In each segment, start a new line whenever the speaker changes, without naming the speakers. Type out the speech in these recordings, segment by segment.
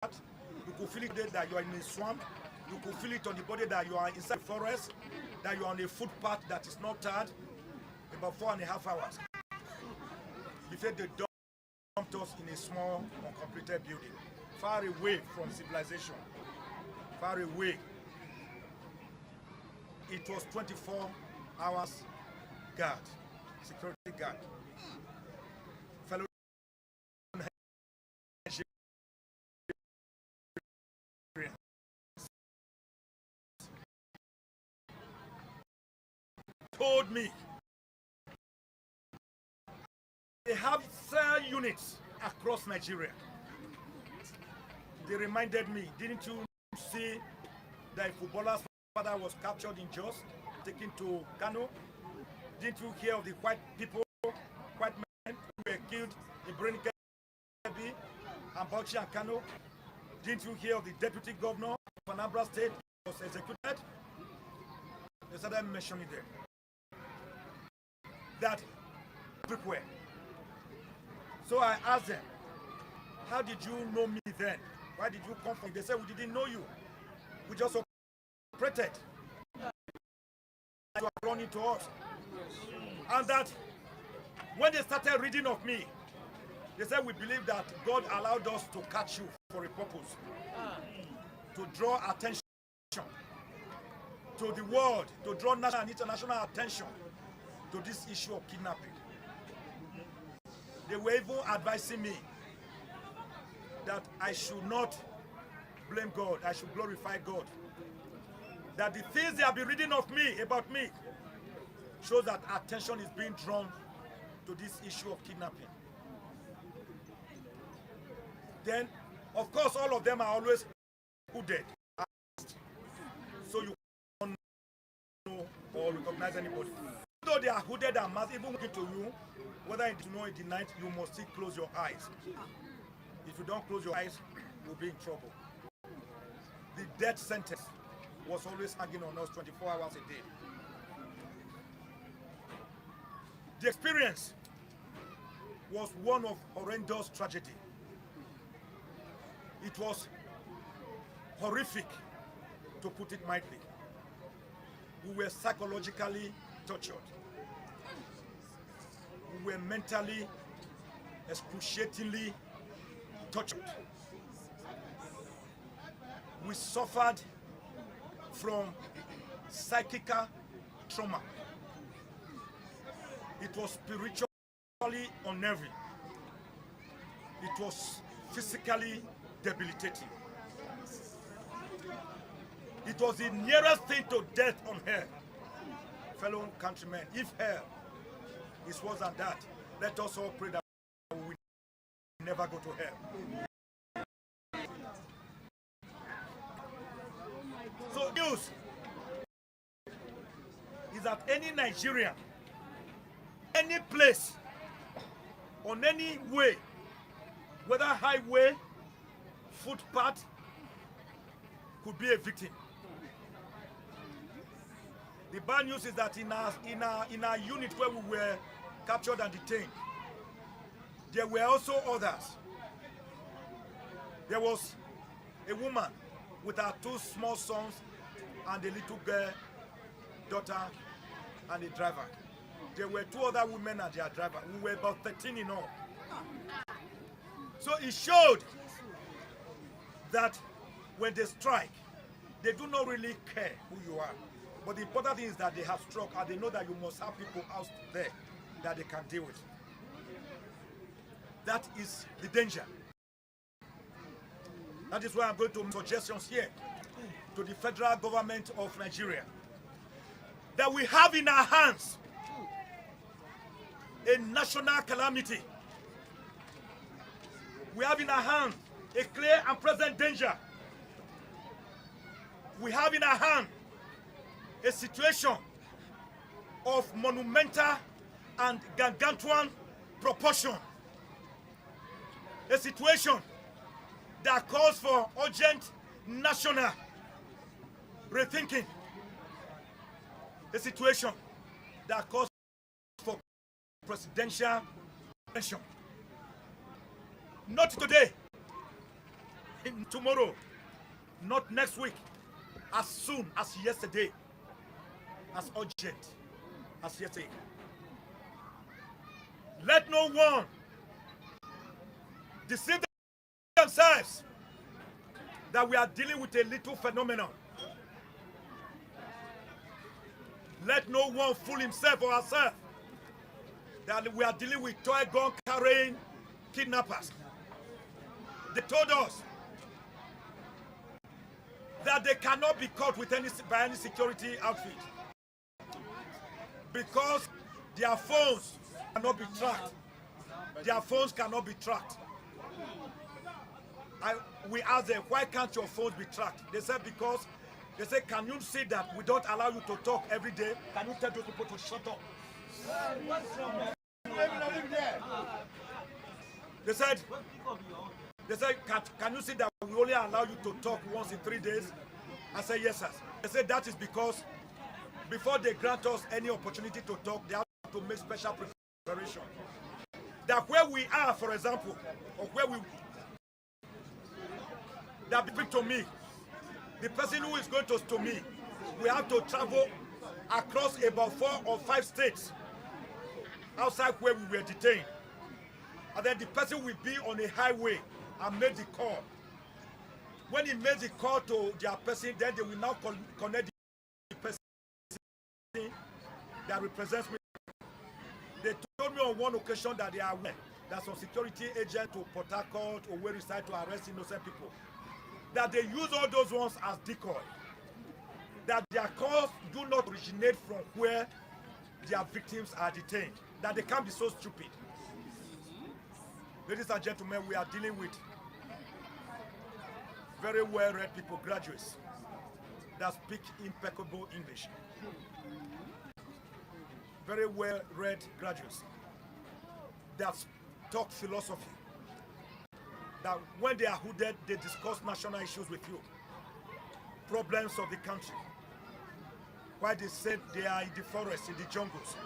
You could feel it that you are in a swamp. You could feel it on the body that you are inside the forest, that you are on a footpath that is not tarred. About 4.5 hours. Before they dumped us in a small, uncompleted building, far away from civilization, far away. It was 24 hours guard, security guard. Fellow told me they have cell units across Nigeria. They reminded me, didn't you see that a footballer's father was captured in Jos, taken to Kano? Didn't you hear of the white people, white men who were killed in Brunikebi and Bauchi and Kano? Didn't you hear of the deputy governor of Anambra State who was executed? They started mentioning them. That everywhere. So I asked them, how did you know me then? Why did you come from? They said, we didn't know you. We just operated. You are running to us. And that when they started reading of me, they said, we believe that God allowed us to catch you for a purpose. To draw attention to the world, to draw national and international attention to this issue of kidnapping. They were even advising me that I should not blame God, I should glorify God. That the things they have been reading of me, about me, shows that attention is being drawn to this issue of kidnapping. Then, of course, all of them are always hooded. So you don't know or recognize anybody. Though they are hooded and masked, even looking to you, whether you know in the night, you must still close your eyes. If you don't close your eyes, you'll be in trouble. The death sentence was always hanging on us 24 hours a day. The experience was one of horrendous tragedy. It was horrific, to put it mildly. We were psychologically tortured. We were mentally, excruciatingly tortured. We suffered from psychical trauma. It was spiritually unnerving. It was physically debilitating. It was the nearest thing to death on earth. Fellow countrymen, if hell is worse than that, let us all pray that we will never go to hell. So news is that any Nigerian, any place, on any way, whether highway, footpath, could be a victim. The bad news is that in our unit where we were captured and detained, there were also others. There was a woman with her 2 small sons and a little girl, daughter, and a driver. There were 2 other women and their driver. We were about 13 in all. So it showed that when they strike, they do not really care who you are. But the important thing is that they have struck and they know that you must have people out there that they can deal with. That is the danger. That is why I'm going to make suggestions here to the federal government of Nigeria. That we have in our hands a national calamity. We have in our hands a clear and present danger. We have in our hand a situation of monumental and gargantuan proportion. A situation that calls for urgent national rethinking. A situation that calls for presidential attention. Not today, tomorrow, not next week, as soon as yesterday, as urgent as yesterday. Let no one deceive themselves that we are dealing with a little phenomenon. Let no one fool himself or herself that we are dealing with toy gun carrying kidnappers. They told us that they cannot be caught with by any security outfit because their phones cannot be tracked. Their phones cannot be tracked. We asked them, why can't your phones be tracked? They said because, they said, can you see that we don't allow you to talk every day? Can you tell those people to shut up? They said, can you see that we only allow you to talk once in 3 days? I said, yes, sir. They said that is because before they grant us any opportunity to talk, they have to make special preparation. That where we are, for example, or where we, that speak to me, the person who is going to me, we have to travel across about 4 or 5 states outside where we were detained. And then the person will be on a highway and make the call. When he makes the call to their person, then they will now connect the person that represents me. They told me on one occasion that they are aware that some security agent to Port Harcourt or where reside to arrest innocent people, that they use all those ones as decoy. That their calls do not originate from where their victims are detained. That they can't be so stupid. Ladies and gentlemen, we are dealing with very well-read people, graduates, that speak impeccable English. Very well-read graduates that talk philosophy. That when they are hooded, they discuss national issues with you, problems of the country. Why they said they are in the forest, in the jungles.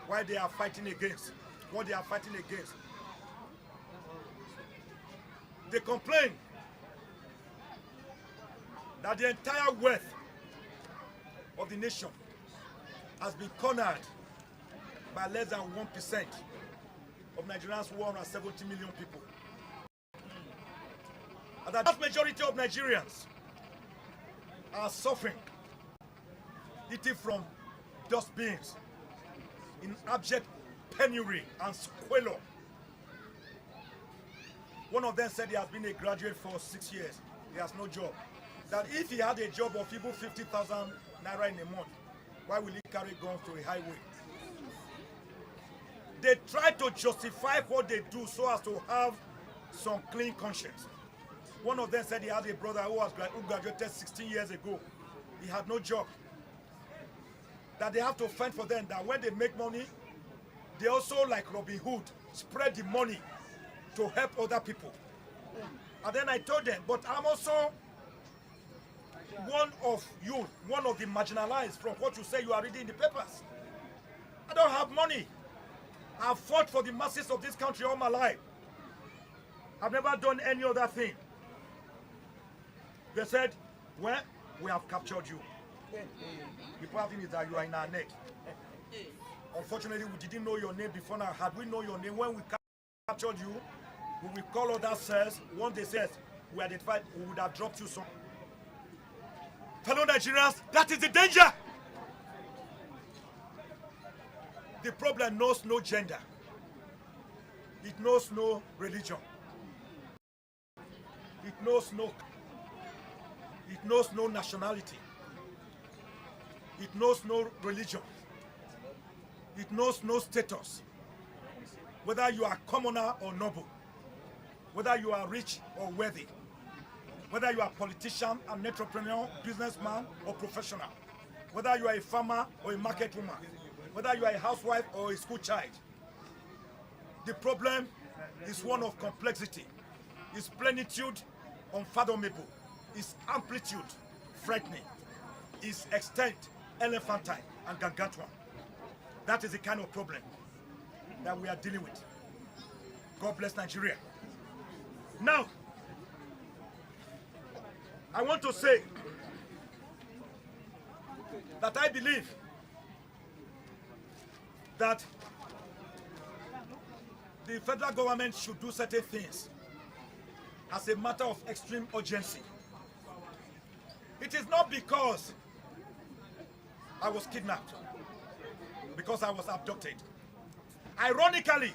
Why they are fighting against, what they are fighting against. They complain that the entire wealth of the nation has been cornered by less than 1% of Nigerians, 170 million people. And the vast majority of Nigerians are suffering, eating from dustbins in abject penury and squalor. One of them said he has been a graduate for 6 years. He has no job. That if he had a job of even 50,000 naira in a month, why will he carry guns to a highway? They try to justify what they do so as to have some clean conscience. One of them said he had a brother who graduated 16 years ago. He had no job. That they have to fend for them, that when they make money, they also, like Robin Hood, spread the money to help other people. And then I told them, but I'm also one of you, one of the marginalized from what you say you are reading in the papers. I don't have money. I've fought for the masses of this country all my life. I've never done any other thing. They said, well, we have captured you. The problem thing is that you are in our net. Unfortunately, we didn't know your name before now. Had we known your name, when we captured you, we will call other cells. Once they said we identified, we would have dropped you some. Fellow Nigerians, that is the danger. The problem knows no gender. It knows no religion. It knows no nationality. It knows no religion. It knows no status. Whether you are commoner or noble. Whether you are rich or wealthy. Whether you are a politician, an entrepreneur, businessman, or professional. Whether you are a farmer or a market woman. Whether you are a housewife or a school child. The problem is one of complexity. Its plenitude unfathomable. Its amplitude frightening. Its extent elephantine and gargantuan. That is the kind of problem that we are dealing with. God bless Nigeria. Now, I want to say that I believe that the federal government should do certain things as a matter of extreme urgency. It is not because I was kidnapped, because I was abducted. Ironically,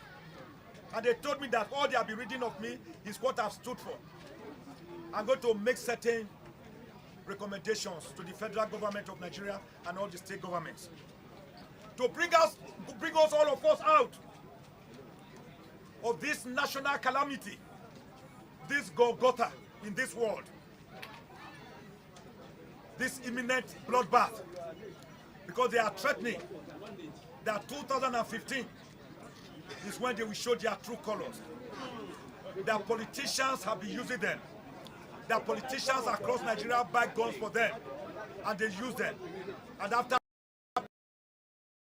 and they told me that all they have been reading of me is what I've stood for. I'm going to make certain recommendations to the federal government of Nigeria and all the state governments to bring us all of us out of this national calamity, this Golgotha in this world, this imminent bloodbath, because they are threatening that 2015 is when they will show their true colors. Their politicians have been using them. Their politicians across Nigeria buy guns for them, and they use them. And after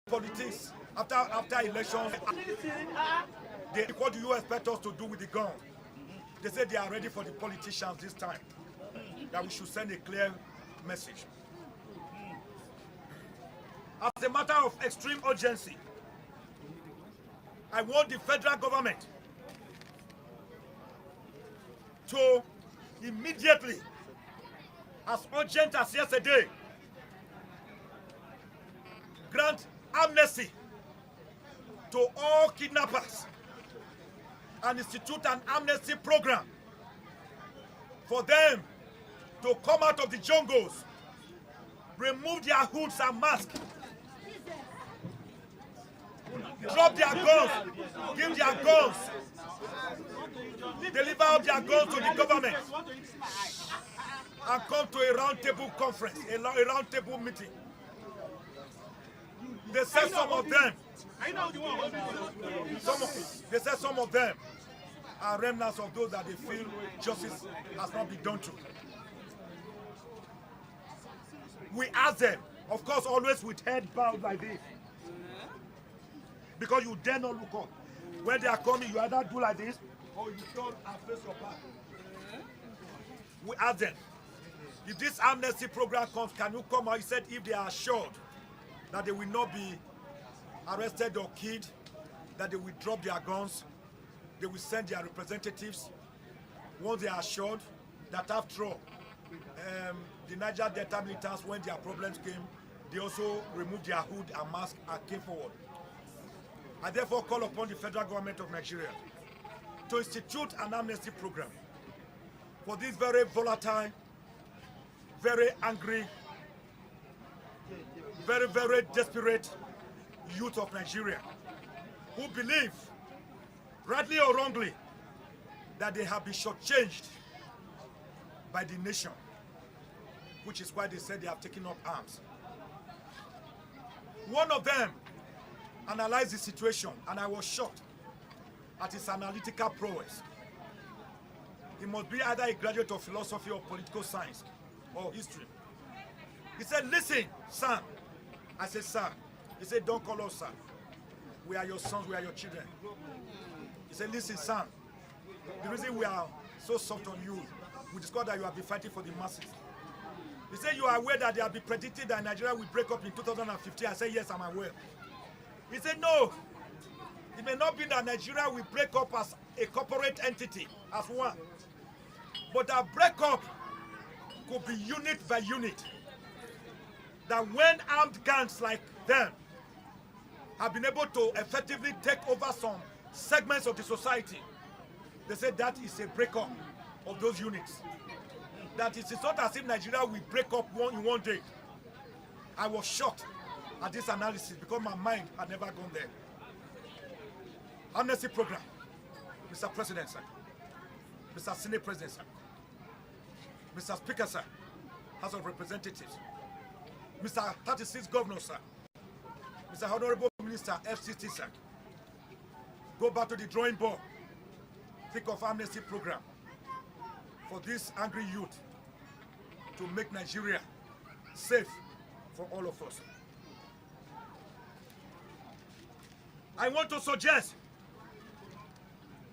politics, after elections, what do you expect us to do with the gun? They say they are ready for the politicians this time, that we should send a clear message. As a matter of extreme urgency, I want the federal government to immediately, as urgent as yesterday, grant amnesty to all kidnappers and institute an amnesty program for them to come out of the jungles, remove their hoods and masks, drop their guns, give their guns, deliver up their guns to the government, and come to a round-table conference, a round-table meeting. They said some of them are remnants of those that they feel justice has not been done to. We ask them, of course, always with head bowed like this, because you dare not look up. When they are coming, you either do like this, or you turn and face your back. We ask them, if this amnesty program comes, can you come out? He said if they are assured that they will not be arrested or killed, that they will drop their guns, they will send their representatives. Once they are assured that after all, the Niger Delta militants, when their problems came, they also removed their hood and mask and came forward. I therefore call upon the federal government of Nigeria to institute an amnesty program for this very volatile, very angry, very, very desperate youth of Nigeria who believe, rightly or wrongly, that they have been shortchanged by the nation, which is why they said they have taken up arms. One of them analyzed the situation, and I was shocked at his analytical prowess. He must be either a graduate of philosophy or political science or history. He said, listen, son. I said, sir. He said, don't call us son. We are your sons, we are your children. He said, listen, son. The reason we are so soft on you, we discovered that you have been fighting for the masses. He said, you are aware that they have been predicting that Nigeria will break up in 2015. I said, yes, I'm aware. He said, no. It may not be that Nigeria will break up as a corporate entity, as one. But that breakup could be unit by unit. That when armed gangs like them have been able to effectively take over some segments of the society, they say that is a breakup of those units. That it is not as if Nigeria will break up in one day. I was shocked at this analysis because my mind had never gone there. Amnesty program, Mr. President, sir. Mr. Senate President, sir. Mr. Speaker, sir. House of Representatives. Mr. 36 Governor, sir. Mr. Honorable Minister, FCT, sir. Go back to the drawing board. Think of amnesty program for this angry youth to make Nigeria safe for all of us. I want to suggest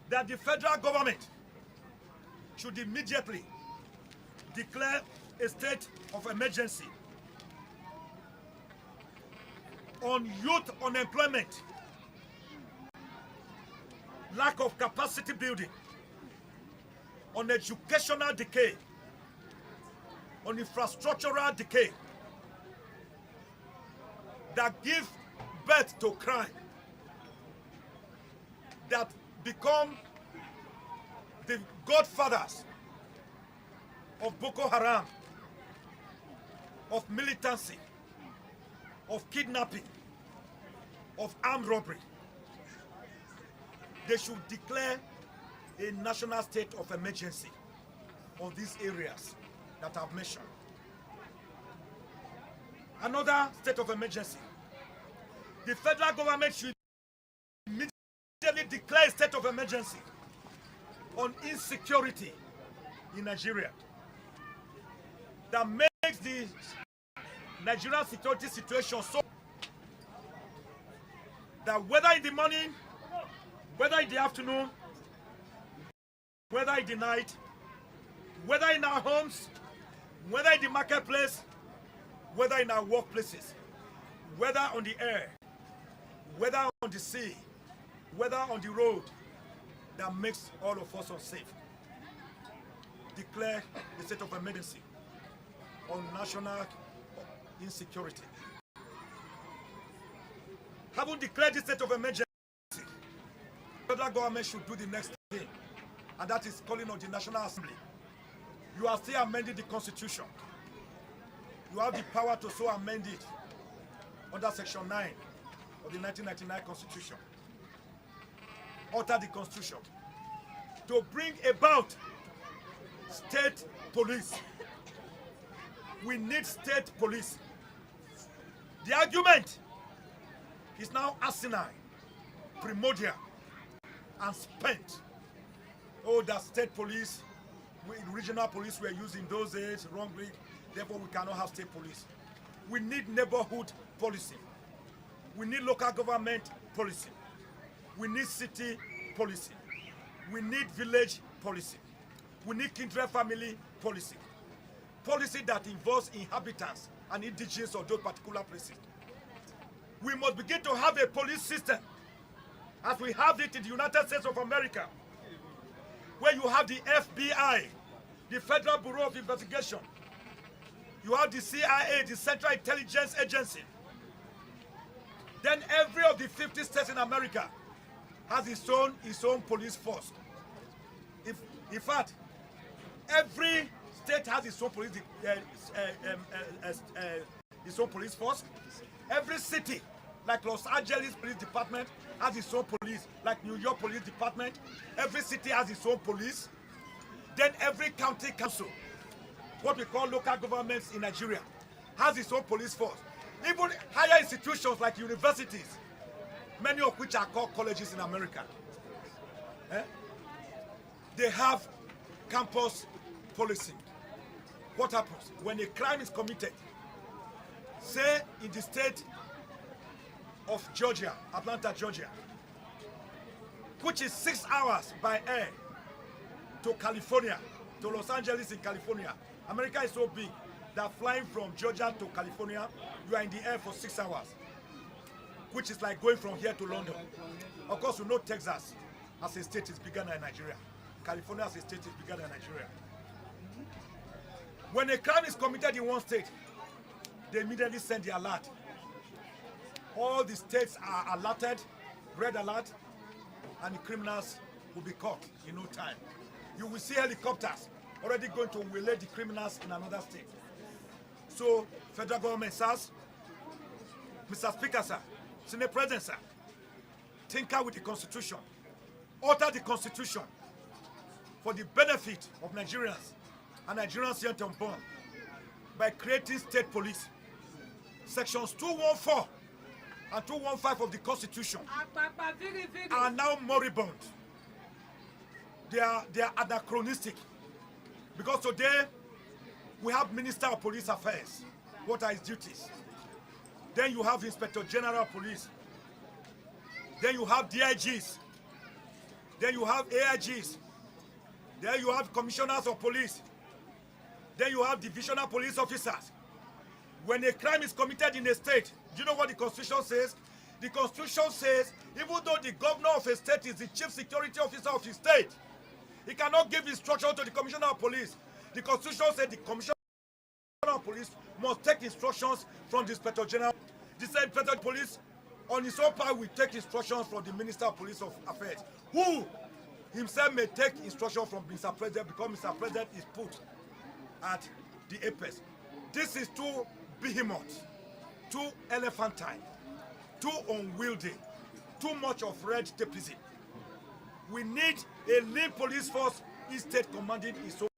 that the federal government should immediately declare a state of emergency on youth unemployment, lack of capacity building, on educational decay, on infrastructural decay that give birth to crime, that become the godfathers of Boko Haram, of militancy, of kidnapping, of armed robbery. They should declare a national state of emergency on these areas that I've mentioned. Another state of emergency. The federal government should immediately declare a state of emergency on insecurity in Nigeria that makes the Nigerian security situation so that whether in the morning, whether in the afternoon, whether in the night, whether in our homes, whether in the marketplace, whether in our workplaces, whether on the air, whether on the sea, whether on the road, that makes all of us unsafe. Declare the state of emergency on national insecurity. Having declared the state of emergency, the federal government should do the next thing, and that is calling on the National Assembly. You are still amending the Constitution. You have the power to so amend it under Section 9 of the 1999 Constitution. Alter the Constitution to bring about state police. We need state police. The argument is now asinine, primordial, and spent. Oh, that state police, regional police were used in those days wrongly, therefore we cannot have state police. We need neighborhood policy. We need local government policy. We need city policy. We need village policy. We need kindred family policy. Policy that involves inhabitants and indigenous of those particular places. We must begin to have a police system as we have it in the United States of America, where you have the FBI, the Federal Bureau of Investigation. You have the CIA, the Central Intelligence Agency. Then every of the 50 states in America has its own police force. In fact, every state has its own police force. Every city, like Los Angeles Police Department, has its own police. Like New York Police Department, every city has its own police. Then every county council, what we call local governments in Nigeria, has its own police force. Even higher institutions like universities, many of which are called colleges in America, they have campus policing. What happens when a crime is committed? Say in the state of Georgia, Atlanta, Georgia, which is 6 hours by air to California, to Los Angeles in California. America is so big that flying from Georgia to California, you are in the air for 6 hours, which is like going from here to London. Of course, you know Texas as a state is bigger than Nigeria. California as a state is bigger than Nigeria. When a crime is committed in one state, they immediately send the alert. All the states are alerted, red alert, and the criminals will be caught in no time. You will see helicopters already going to waylay the criminals in another state. So, federal government says, Mr. Speaker, sir, Senate President, sir, tinker with the Constitution, alter the Constitution for the benefit of Nigerians and Nigerians yet unborn by creating state police. Sections 214 and 215 of the Constitution are now moribund. They are anachronistic, because today we have Minister of Police Affairs. What are his duties? Then you have Inspector General of Police. Then you have DIGs. Then you have AIGs. Then you have Commissioners of Police. Then you have divisional police officers. When a crime is committed in a state, do you know what the Constitution says? The Constitution says, even though the governor of a state is the chief security officer of his state, he cannot give instruction to the commissioner of police. The Constitution says the commissioner of police must take instructions from the inspector general. The same inspector of police, on his own part, will take instructions from the minister of police affairs, who himself may take instruction from Mr. President, because Mr. President is put at the apex. This is too behemoth, too elephantine, too unwieldy, too much of red tapeism. We need a lean police force, each state commanding its own.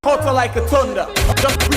Hotter like a thunder. Just